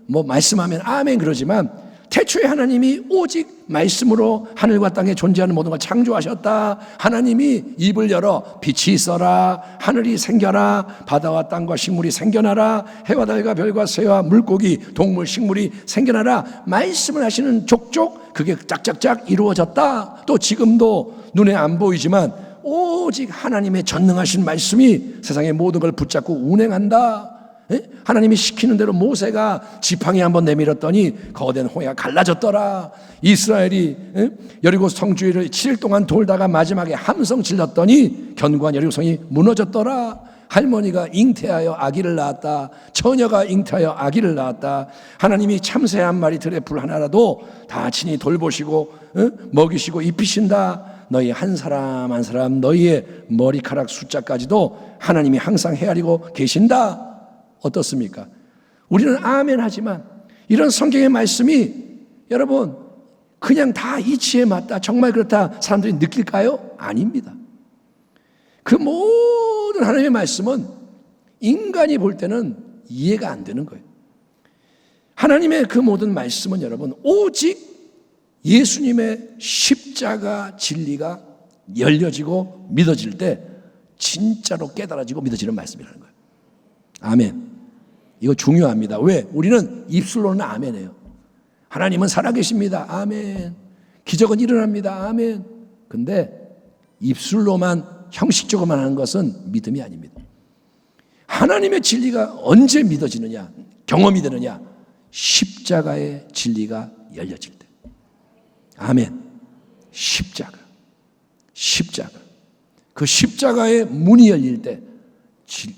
[SPEAKER 2] 뭐 말씀하면 아멘 그러지만 태초에 하나님이 오직 말씀으로 하늘과 땅에 존재하는 모든 걸 창조하셨다. 하나님이 입을 열어 빛이 있어라, 하늘이 생겨라, 바다와 땅과 식물이 생겨나라, 해와 달과 별과 새와 물고기, 동물, 식물이 생겨나라 말씀을 하시는 족족 그게 짝짝짝 이루어졌다. 또 지금도 눈에 안 보이지만 오직 하나님의 전능하신 말씀이 세상의 모든 걸 붙잡고 운행한다. 하나님이 시키는 대로 모세가 지팡이 한번 내밀었더니 거대한 홍해가 갈라졌더라. 이스라엘이 여리고 성주위를 7일 동안 돌다가 마지막에 함성 질렀더니 견고한 여리고 성이 무너졌더라. 할머니가 잉태하여 아기를 낳았다. 처녀가 잉태하여 아기를 낳았다. 하나님이 참새 한 마리 들에 불 하나라도 다 친히 돌보시고 먹이시고 입히신다. 너희 한 사람 한 사람 너희의 머리카락 숫자까지도 하나님이 항상 헤아리고 계신다. 어떻습니까? 우리는 아멘 하지만 이런 성경의 말씀이 여러분 그냥 다 이치에 맞다, 정말 그렇다 사람들이 느낄까요? 아닙니다. 그 모든 하나님의 말씀은 인간이 볼 때는 이해가 안 되는 거예요. 하나님의 그 모든 말씀은 여러분 오직 예수님의 십자가 진리가 열려지고 믿어질 때 진짜로 깨달아지고 믿어지는 말씀이라는 거예요. 아멘. 이거 중요합니다. 왜? 우리는 입술로는 아멘해요. 하나님은 살아계십니다. 아멘. 기적은 일어납니다. 아멘. 근데 입술로만 형식적으로만 하는 것은 믿음이 아닙니다. 하나님의 진리가 언제 믿어지느냐, 경험이 되느냐? 십자가의 진리가 열려질 때. 아멘. 십자가. 그 십자가의 문이 열릴 때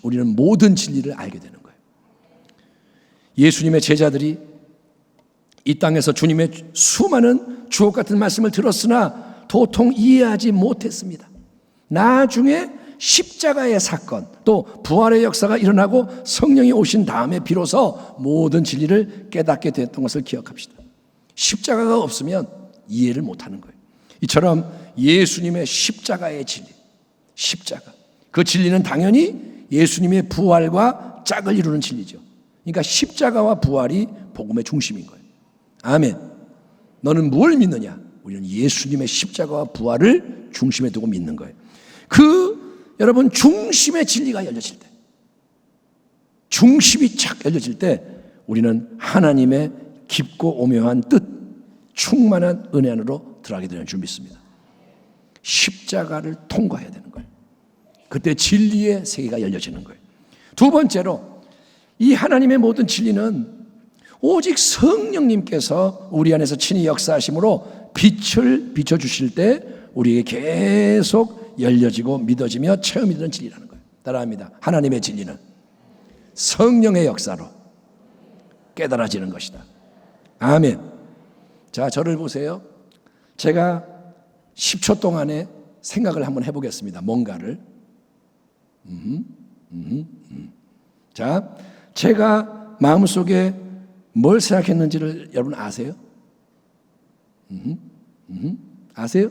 [SPEAKER 2] 우리는 모든 진리를 알게 되는 거예요. 예수님의 제자들이 이 땅에서 주님의 수많은 주옥 같은 말씀을 들었으나 도통 이해하지 못했습니다. 나중에 십자가의 사건, 또 부활의 역사가 일어나고 성령이 오신 다음에 비로소 모든 진리를 깨닫게 됐던 것을 기억합시다. 십자가가 없으면 이해를 못하는 거예요. 이처럼 예수님의 십자가의 진리, 십자가, 그 진리는 당연히 예수님의 부활과 짝을 이루는 진리죠. 그러니까 십자가와 부활이 복음의 중심인 거예요. 아멘. 너는 뭘 믿느냐? 우리는 예수님의 십자가와 부활을 중심에 두고 믿는 거예요. 여러분 중심의 진리가 열려질 때, 중심이 착 열려질 때 우리는 하나님의 깊고 오묘한 뜻, 충만한 은혜 안으로 들어가게 되는 줄 믿습니다. 십자가를 통과해야 되는 거예요. 그때 진리의 세계가 열려지는 거예요. 두 번째로 이 하나님의 모든 진리는 오직 성령님께서 우리 안에서 친히 역사하심으로 빛을 비춰주실 때 우리에게 계속 열려지고 믿어지며 체험이 되는 진리라는 거예요. 따라합니다. 하나님의 진리는 성령의 역사로 깨달아지는 것이다. 아멘. 자, 저를 보세요. 제가 10초 동안에 생각을 한번 해보겠습니다. 뭔가를. 자, 제가 마음속에 뭘 생각했는지를 여러분 아세요? 아세요?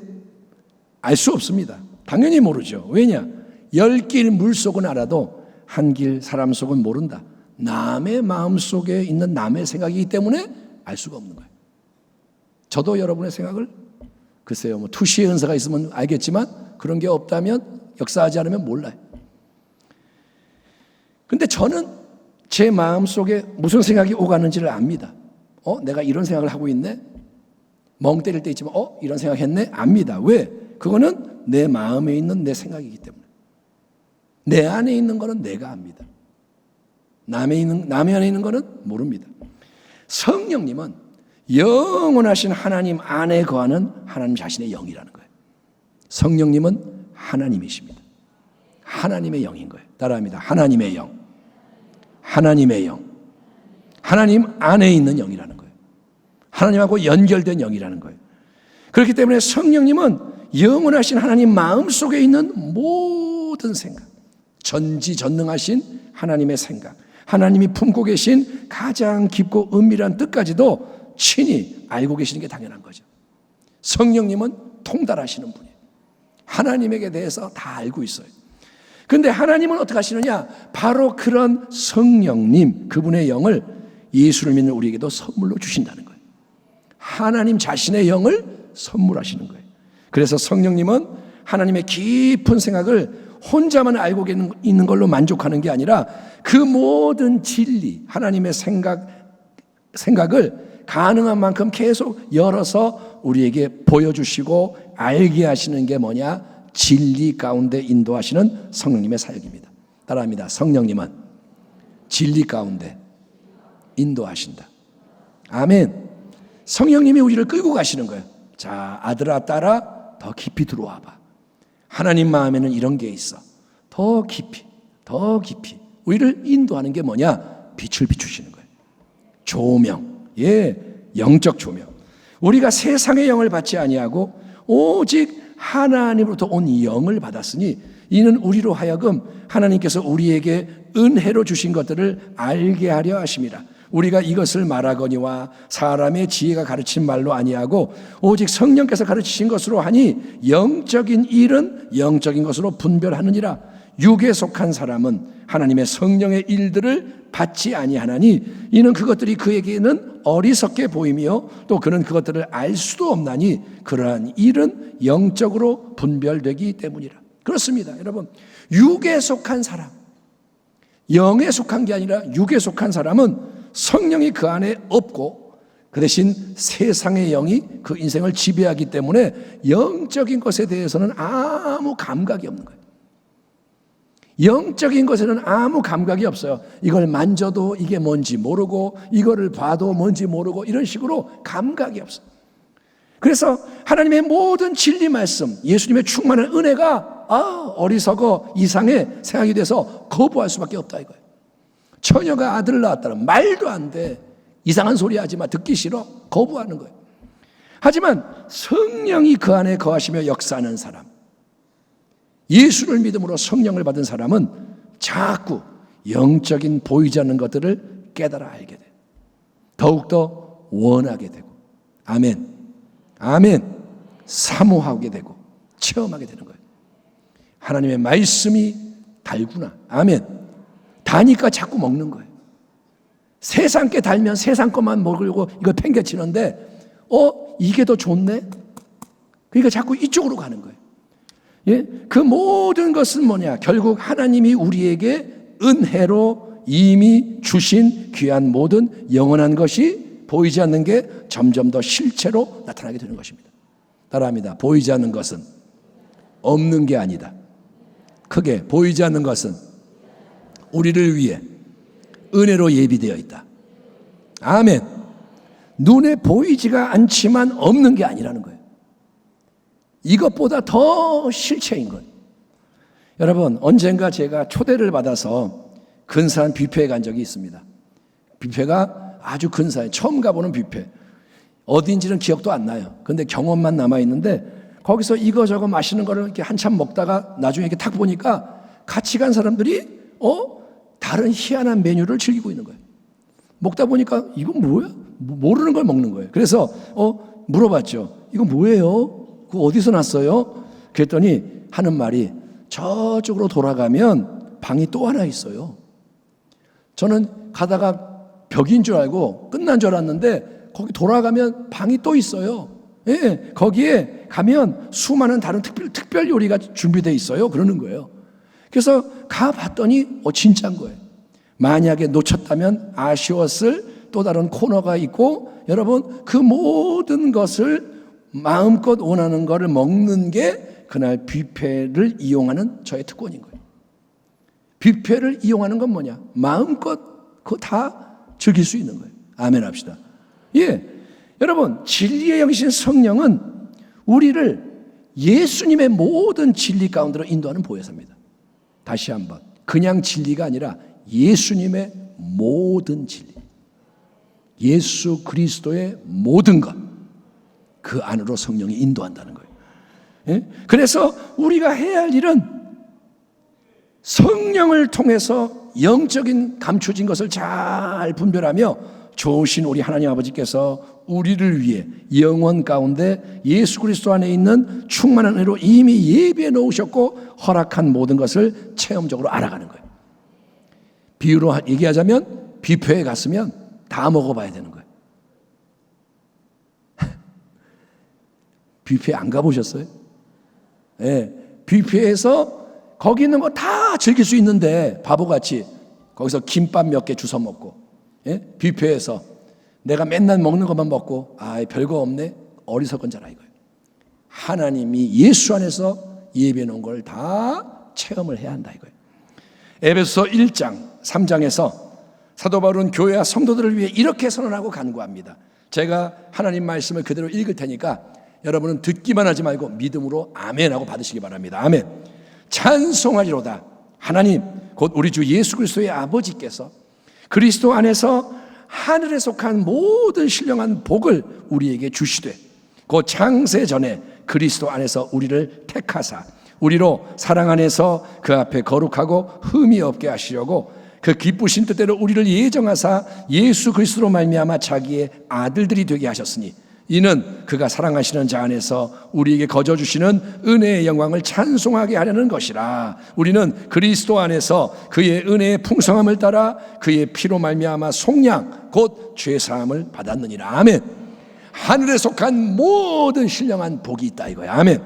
[SPEAKER 2] 알 수 없습니다. 당연히 모르죠. 왜냐? 10길 물속은 알아도 한 길 사람 속은 모른다. 남의 마음속에 있는 남의 생각이기 때문에 알 수가 없는 거예요. 저도 여러분의 생각을 글쎄요, 뭐 투시의 은사가 있으면 알겠지만 그런 게 없다면 역사하지 않으면 몰라요. 근데 저는 제 마음속에 무슨 생각이 오가는지를 압니다. 내가 이런 생각을 하고 있네? 멍 때릴 때 있지만 이런 생각했네? 압니다. 왜? 그거는 내 마음에 있는 내 생각이기 때문에. 내 안에 있는 거는 내가 압니다. 남의 안에 있는 거는 모릅니다. 성령님은 영원하신 하나님 안에 거하는 하나님 자신의 영이라는 거예요. 성령님은 하나님이십니다. 하나님의 영인 거예요. 따라합니다. 하나님의 영. 하나님의 영. 하나님 안에 있는 영이라는 거예요. 하나님하고 연결된 영이라는 거예요. 그렇기 때문에 성령님은 영원하신 하나님 마음속에 있는 모든 생각, 전지전능하신 하나님의 생각, 하나님이 품고 계신 가장 깊고 은밀한 뜻까지도 친히 알고 계시는 게 당연한 거죠. 성령님은 통달하시는 분이에요. 하나님에게 대해서 다 알고 있어요. 그런데 하나님은 어떻게 하시느냐? 바로 그런 성령님, 그분의 영을 예수를 믿는 우리에게도 선물로 주신다는 거예요. 하나님 자신의 영을 선물하시는 거예요. 그래서 성령님은 하나님의 깊은 생각을 혼자만 알고 있는 걸로 만족하는 게 아니라 그 모든 진리, 하나님의 생각을 가능한 만큼 계속 열어서 우리에게 보여주시고 알게 하시는 게 뭐냐? 진리 가운데 인도하시는 성령님의 사역입니다. 따라합니다. 성령님은 진리 가운데 인도하신다. 아멘. 성령님이 우리를 끌고 가시는 거예요. 자, 아들아, 딸아, 더 깊이 들어와 봐. 하나님 마음에는 이런 게 있어. 더 깊이 우리를 인도하는 게 뭐냐? 빛을 비추시는 거예요. 조명, 영적 조명. 우리가 세상의 영을 받지 아니하고 오직 하나님으로부터 온 영을 받았으니 이는 우리로 하여금 하나님께서 우리에게 은혜로 주신 것들을 알게 하려 하심이라. 우리가 이것을 말하거니와 사람의 지혜가 가르친 말로 아니하고 오직 성령께서 가르치신 것으로 하니 영적인 일은 영적인 것으로 분별하느니라. 육에 속한 사람은 하나님의 성령의 일들을 받지 아니하나니 이는 그것들이 그에게는 어리석게 보이며 또 그는 그것들을 알 수도 없나니 그러한 일은 영적으로 분별되기 때문이라. 그렇습니다. 여러분, 육에 속한 사람, 영에 속한 게 아니라 육에 속한 사람은 성령이 그 안에 없고 그 대신 세상의 영이 그 인생을 지배하기 때문에 영적인 것에 대해서는 아무 감각이 없는 거예요. 영적인 것에는 아무 감각이 없어요. 이걸 만져도 이게 뭔지 모르고 이거를 봐도 뭔지 모르고 이런 식으로 감각이 없어요. 그래서 하나님의 모든 진리 말씀, 예수님의 충만한 은혜가 어리석어 이상해 생각이 돼서 거부할 수밖에 없다 이거예요. 처녀가 아들을 낳았다는 말도 안 돼. 이상한 소리 하지 마. 듣기 싫어. 거부하는 거예요. 하지만 성령이 그 안에 거하시며 역사하는 사람, 예수를 믿음으로 성령을 받은 사람은 자꾸 영적인 보이지 않는 것들을 깨달아 알게 돼요. 더욱더 원하게 되고, 아멘, 아멘, 사모하게 되고 체험하게 되는 거예요. 하나님의 말씀이 달구나, 아멘. 다니까 자꾸 먹는 거예요. 세상 게 달면 세상 것만 먹으려고 이거 팽개치는데 이게 더 좋네? 그러니까 자꾸 이쪽으로 가는 거예요. 예? 그 모든 것은 뭐냐? 결국 하나님이 우리에게 은혜로 이미 주신 귀한 모든 영원한 것이 보이지 않는 게 점점 더 실체로 나타나게 되는 것입니다. 따라합니다. 보이지 않는 것은 없는 게 아니다. 크게 보이지 않는 것은 우리를 위해 은혜로 예비되어 있다. 아멘. 눈에 보이지가 않지만 없는 게 아니라는 거예요. 이것보다 더 실체인 거예요. 여러분, 언젠가 제가 초대를 받아서 근사한 뷔페에 간 적이 있습니다. 뷔페가 아주 근사해요. 처음 가보는 뷔페. 어딘지는 기억도 안 나요. 근데 경험만 남아있는데 거기서 이거저거 마시는 거를 이렇게 한참 먹다가 나중에 이렇게 탁 보니까 같이 간 사람들이 다른 희한한 메뉴를 즐기고 있는 거예요. 먹다 보니까 이건 뭐야? 모르는 걸 먹는 거예요. 그래서 물어봤죠. 이거 뭐예요? 그거 어디서 났어요? 그랬더니 하는 말이 저쪽으로 돌아가면 방이 또 하나 있어요. 저는 가다가 벽인 줄 알고 끝난 줄 알았는데 거기 돌아가면 방이 또 있어요. 예, 거기에 가면 수많은 다른 특별 요리가 준비되어 있어요. 그러는 거예요. 그래서 가봤더니 진짜인 거예요. 만약에 놓쳤다면 아쉬웠을 또 다른 코너가 있고, 여러분 그 모든 것을 마음껏 원하는 것을 먹는 게 그날 뷔페를 이용하는 저의 특권인 거예요. 뷔페를 이용하는 건 뭐냐? 마음껏 그거 다 즐길 수 있는 거예요. 아멘 합시다. 예, 여러분 진리의 영이신 성령은 우리를 예수님의 모든 진리 가운데로 인도하는 보혜사입니다. 다시 한번, 그냥 진리가 아니라 예수님의 모든 진리, 예수 그리스도의 모든 것, 그 안으로 성령이 인도한다는 거예요. 예? 그래서 우리가 해야 할 일은 성령을 통해서 영적인 감춰진 것을 잘 분별하며 좋으신 우리 하나님 아버지께서 우리를 위해 영원 가운데 예수 그리스도 안에 있는 충만한 은혜로 이미 예비해 놓으셨고 허락한 모든 것을 체험적으로 알아가는 거예요. 비유로 얘기하자면 뷔페에 갔으면 다 먹어봐야 되는 거예요. 뷔페 안 가보셨어요? 예, 뷔페에서 거기 있는 거 다 즐길 수 있는데 바보같이 거기서 김밥 몇 개 주워 먹고, 예? 뷔페에서 내가 맨날 먹는 것만 먹고 별거 없네, 어리석은 자라 이거예요. 하나님이 예수 안에서 예비해 놓은 걸 다 체험을 해야 한다 이거예요. 에베소서 1장 3장에서 사도 바울은 교회와 성도들을 위해 이렇게 선언하고 간구합니다. 제가 하나님 말씀을 그대로 읽을 테니까 여러분은 듣기만 하지 말고 믿음으로 아멘하고 받으시기 바랍니다. 아멘. 찬송하리로다. 하나님 곧 우리 주 예수 그리스도의 아버지께서 그리스도 안에서 하늘에 속한 모든 신령한 복을 우리에게 주시되 곧 창세 전에 그리스도 안에서 우리를 택하사 우리로 사랑 안에서 그 앞에 거룩하고 흠이 없게 하시려고 그 기쁘신 뜻대로 우리를 예정하사 예수 그리스도로 말미암아 자기의 아들들이 되게 하셨으니 이는 그가 사랑하시는 자 안에서 우리에게 거저 주시는 은혜의 영광을 찬송하게 하려는 것이라. 우리는 그리스도 안에서 그의 은혜의 풍성함을 따라 그의 피로 말미암아 속량 곧 죄사함을 받았느니라. 아멘. 하늘에 속한 모든 신령한 복이 있다 이거야. 아멘.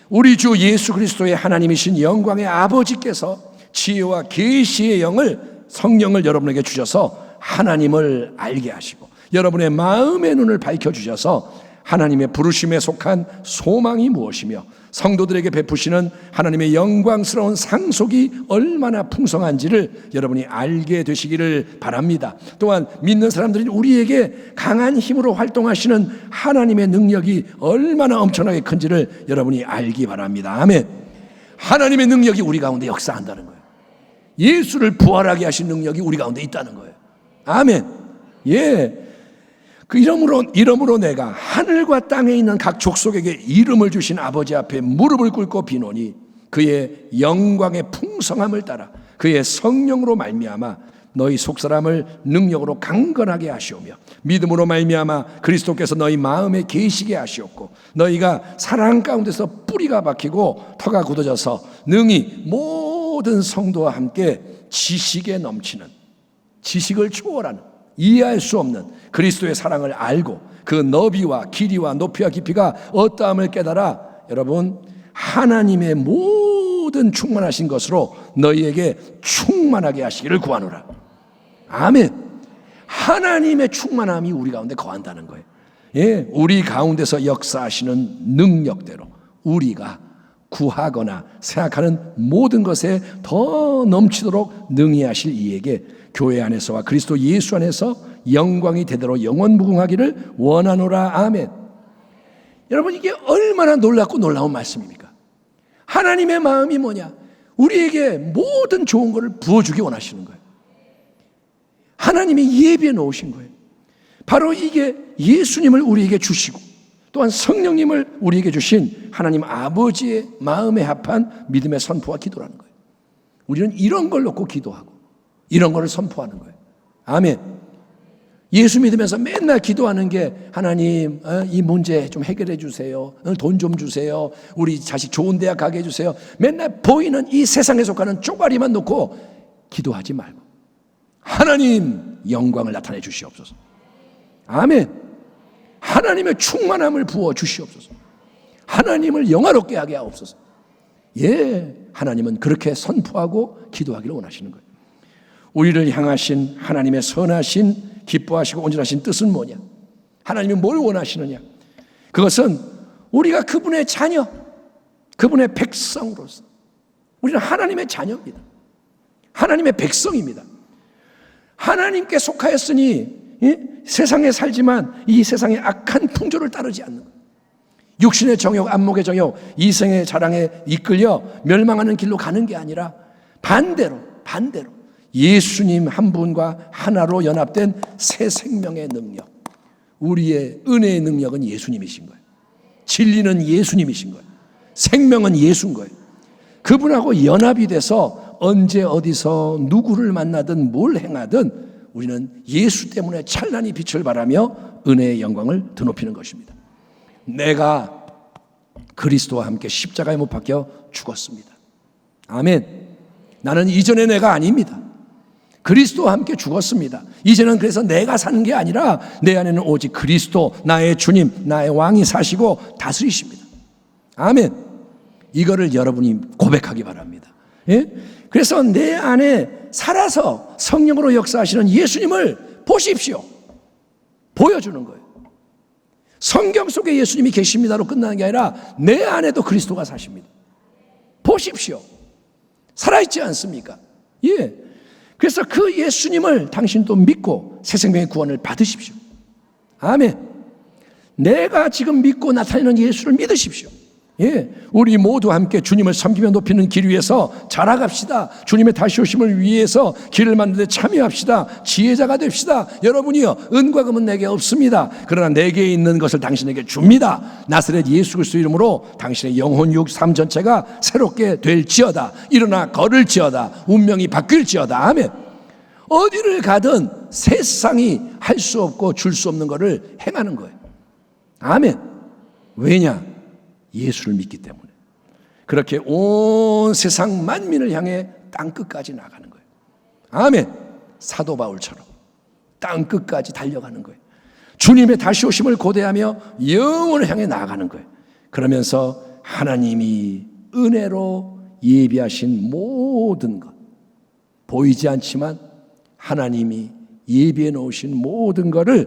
[SPEAKER 2] 우리 주 예수 그리스도의 하나님이신 영광의 아버지께서 지혜와 계시의 영을, 성령을 여러분에게 주셔서 하나님을 알게 하시고 여러분의 마음의 눈을 밝혀주셔서 하나님의 부르심에 속한 소망이 무엇이며 성도들에게 베푸시는 하나님의 영광스러운 상속이 얼마나 풍성한지를 여러분이 알게 되시기를 바랍니다. 또한 믿는 사람들이 우리에게 강한 힘으로 활동하시는 하나님의 능력이 얼마나 엄청나게 큰지를 여러분이 알기 바랍니다. 아멘. 하나님의 능력이 우리 가운데 역사한다는 거예요. 예수를 부활하게 하신 능력이 우리 가운데 있다는 거예요. 아멘. 예. 그 이름으로 내가 하늘과 땅에 있는 각 족속에게 이름을 주신 아버지 앞에 무릎을 꿇고 비노니 그의 영광의 풍성함을 따라 그의 성령으로 말미암아 너희 속사람을 능력으로 강건하게 하시오며 믿음으로 말미암아 그리스도께서 너희 마음에 계시게 하시옵고 너희가 사랑 가운데서 뿌리가 박히고 터가 굳어져서 능히 모든 성도와 함께 지식에 넘치는, 지식을 초월하는, 이해할 수 없는 그리스도의 사랑을 알고 그 너비와 길이와 높이와 깊이가 어떠함을 깨달아 여러분 하나님의 모든 충만하신 것으로 너희에게 충만하게 하시기를 구하노라. 아멘. 하나님의 충만함이 우리 가운데 거한다는 거예요. 예, 우리 가운데서 역사하시는 능력대로 우리가 구하거나 생각하는 모든 것에 더 넘치도록 능히 하실 이에게 교회 안에서와 그리스도 예수 안에서 영광이 대대로 영원무궁하기를 원하노라. 아멘. 여러분 이게 얼마나 놀랍고 놀라운 말씀입니까? 하나님의 마음이 뭐냐? 우리에게 모든 좋은 것을 부어주기 원하시는 거예요. 하나님이 예비해 놓으신 거예요. 바로 이게 예수님을 우리에게 주시고 또한 성령님을 우리에게 주신 하나님 아버지의 마음에 합한 믿음의 선포와 기도라는 거예요. 우리는 이런 걸 놓고 기도하고 이런 걸 선포하는 거예요. 아멘. 예수 믿으면서 맨날 기도하는 게 하나님 이 문제 좀 해결해 주세요. 돈 좀 주세요. 우리 자식 좋은 대학 가게 해주세요. 맨날 보이는 이 세상에 속하는 쪼가리만 놓고 기도하지 말고 하나님 영광을 나타내 주시옵소서. 아멘. 하나님의 충만함을 부어 주시옵소서. 하나님을 영화롭게 하게 하옵소서. 예, 하나님은 그렇게 선포하고 기도하기를 원하시는 거예요. 우리를 향하신 하나님의 선하신 기뻐하시고 온전하신 뜻은 뭐냐? 하나님이 뭘 원하시느냐? 그것은 우리가 그분의 자녀, 그분의 백성으로서 우리는 하나님의 자녀입니다. 하나님의 백성입니다. 하나님께 속하였으니 세상에 살지만 이 세상의 악한 풍조를 따르지 않는 거예요. 육신의 정욕, 안목의 정욕, 이생의 자랑에 이끌려 멸망하는 길로 가는 게 아니라 반대로 예수님 한 분과 하나로 연합된 새 생명의 능력, 우리의 은혜의 능력은 예수님이신 거예요. 진리는 예수님이신 거예요. 생명은 예수인 거예요. 그분하고 연합이 돼서 언제 어디서 누구를 만나든 뭘 행하든 우리는 예수 때문에 찬란히 빛을 발하며 은혜의 영광을 드높이는 것입니다. 내가 그리스도와 함께 십자가에 못 박혀 죽었습니다. 아멘. 나는 이전의 내가 아닙니다. 그리스도와 함께 죽었습니다. 이제는 그래서 내가 사는 게 아니라 내 안에는 오직 그리스도, 나의 주님, 나의 왕이 사시고 다스리십니다. 아멘. 이거를 여러분이 고백하기 바랍니다. 예? 그래서 내 안에 살아서 성령으로 역사하시는 예수님을 보십시오. 보여주는 거예요. 성경 속에 예수님이 계십니다로 끝나는 게 아니라 내 안에도 그리스도가 사십니다. 보십시오. 살아있지 않습니까? 예. 그래서 그 예수님을 당신도 믿고 새 생명의 구원을 받으십시오. 아멘. 내가 지금 믿고 나타내는 예수를 믿으십시오. 예, 우리 모두 함께 주님을 섬기며 높이는 길 위에서 자라갑시다. 주님의 다시 오심을 위해서 길을 만드는 데 참여합시다. 지혜자가 됩시다. 여러분이요, 은과 금은 내게 없습니다. 그러나 내게 있는 것을 당신에게 줍니다. 나사렛 예수 그리스도 이름으로 당신의 영혼, 육, 삶 전체가 새롭게 될지어다. 일어나 걸을지어다. 운명이 바뀔지어다. 아멘. 어디를 가든 세상이 할 수 없고 줄 수 없는 것을 행하는 거예요. 아멘. 왜냐? 예수를 믿기 때문에. 그렇게 온 세상 만민을 향해 땅끝까지 나가는 거예요. 아멘. 사도 바울처럼 땅끝까지 달려가는 거예요. 주님의 다시 오심을 고대하며 영혼을 향해 나아가는 거예요. 그러면서 하나님이 은혜로 예비하신 모든 것, 보이지 않지만 하나님이 예비해 놓으신 모든 것을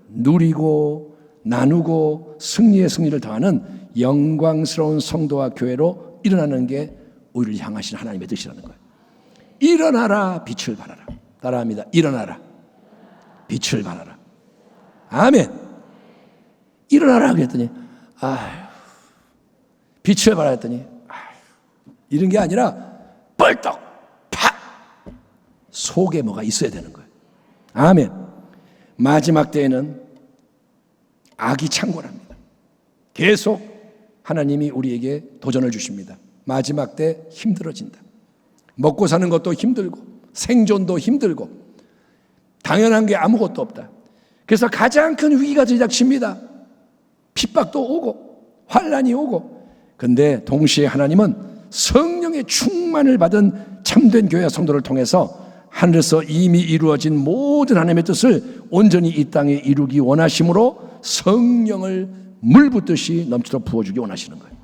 [SPEAKER 2] 누리고 나누고 승리의 승리를 더하는 영광스러운 성도와 교회로 일어나는 게 우리를 향하신 하나님의 뜻이라는 거예요. 일어나라, 빛을 발하라. 따라합니다. 일어나라, 빛을 발하라. 아멘. 일어나라 그랬더니 빛을 발하라 했더니 이런 게 아니라 벌떡 팍 속에 뭐가 있어야 되는 거예요. 아멘. 마지막 때에는 악이 창궐합니다. 계속 하나님이 우리에게 도전을 주십니다. 마지막 때 힘들어진다. 먹고 사는 것도 힘들고 생존도 힘들고 당연한 게 아무것도 없다. 그래서 가장 큰 위기가 들이닥칩니다. 핍박도 오고 환난이 오고. 근데 동시에 하나님은 성령의 충만을 받은 참된 교회 성도를 통해서 하늘에서 이미 이루어진 모든 하나님의 뜻을 온전히 이 땅에 이루기 원하심으로 성령을 물 붓듯이 넘치도록 부어주기 원하시는 거예요.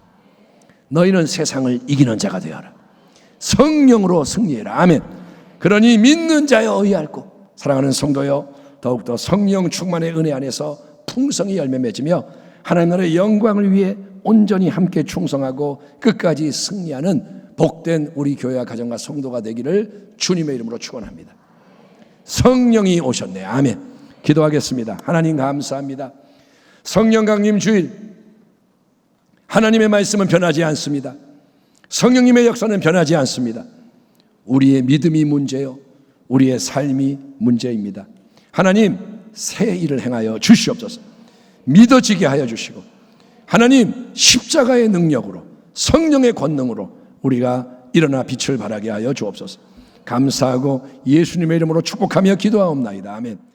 [SPEAKER 2] 너희는 세상을 이기는 자가 되어라. 성령으로 승리해라. 아멘. 그러니 믿는 자여 의할고 사랑하는 성도여 더욱더 성령 충만의 은혜 안에서 풍성히 열매 맺으며 하나님 나라의 영광을 위해 온전히 함께 충성하고 끝까지 승리하는 복된 우리 교회와 가정과 성도가 되기를 주님의 이름으로 축원합니다. 성령이 오셨네. 아멘. 기도하겠습니다. 하나님 감사합니다. 성령 강림 주일 하나님의 말씀은 변하지 않습니다. 성령님의 역사는 변하지 않습니다. 우리의 믿음이 문제요, 우리의 삶이 문제입니다. 하나님 새 일을 행하여 주시옵소서. 믿어지게 하여 주시고 하나님 십자가의 능력으로 성령의 권능으로 우리가 일어나 빛을 발하게 하여 주옵소서. 감사하고 예수님의 이름으로 축복하며 기도하옵나이다. 아멘.